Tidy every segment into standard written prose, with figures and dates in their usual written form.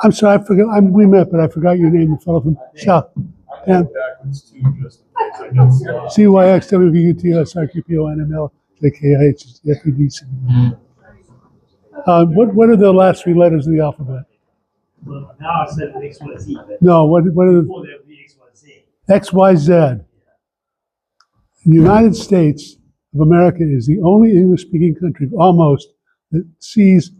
I'm sorry, I forgot. We met, but I forgot your name. The fellow from South. I go backwards too, just in case I get slow. CYXWVUTSRQPONMLJKIHFEDC. What are the last three letters of the alphabet? Well, now I said X, Y, Z. But No, what are the before there would be X, Y, Z. X, Y, Z? The United States of America is the only English-speaking country, almost, that sees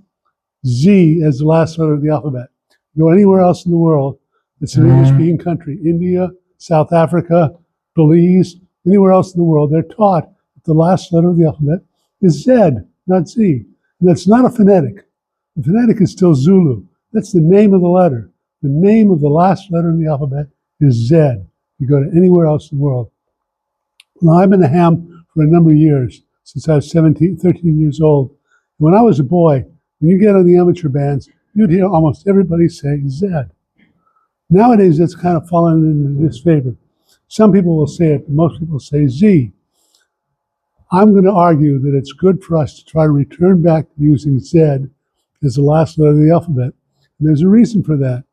Z as the last letter of the alphabet. You go anywhere else in the world, it's an English-speaking country. India, South Africa, Belize, anywhere else in the world, they're taught that the last letter of the alphabet is Z, not Z. And that's not a phonetic. The phonetic is still Zulu. That's the name of the letter. The name of the last letter in the alphabet is Z. You go to anywhere else in the world. Well, I've been a ham for a number of years, since I was 13 years old. When I was a boy, when you get on the amateur bands, you'd hear almost everybody say Z. Nowadays, it's kind of fallen into disfavor. Some people will say it, but most people say Z. I'm going to argue that it's good for us to try to return back to using Z as the last letter of the alphabet. And there's a reason for that.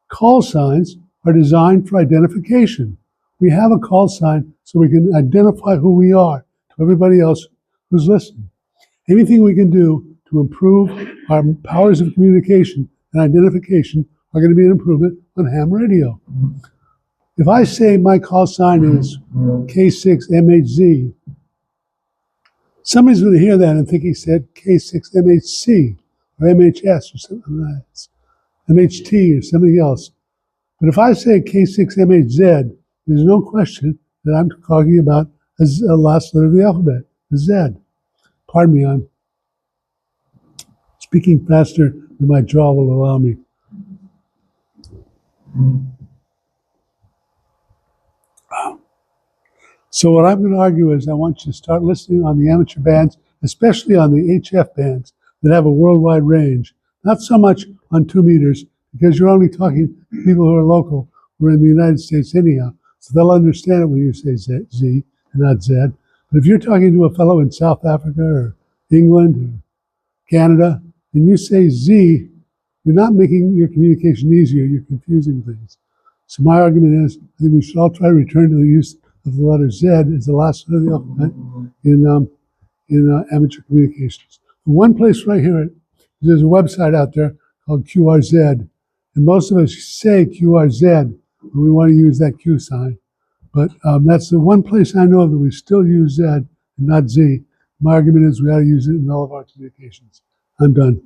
Call signs are designed for identification. We have a call sign so we can identify who we are to everybody else who's listening. Anything we can do to improve our powers of communication and identification are going to be an improvement on ham radio. If I say my call sign is K6MHZ, somebody's going to hear that and think he said K6MHC or MHS or something like that, MHT or something else. But if I say K6MHZ, there's no question that I'm talking about as a last letter of the alphabet, the Z. Pardon me, I'm speaking faster than my jaw will allow me. So what I'm going to argue is I want you to start listening on the amateur bands, especially on the HF bands that have a worldwide range. Not so much on 2 meters, because you're only talking to people who are local, who are in the United States anyhow. So they'll understand it when you say Z and not Z. But if you're talking to a fellow in South Africa or England or Canada, and you say Z, you're not making your communication easier, you're confusing things. So my argument is, I think we should all try to return to the use of the letter Z as the last letter of the alphabet in amateur communications. The one place where I hear it, there's a website out there called QRZ, and most of us say QRZ when we want to use that Q sign. But that's the one place I know that we still use Z and not Z. My argument is we ought to use it in all of our communications. I'm done.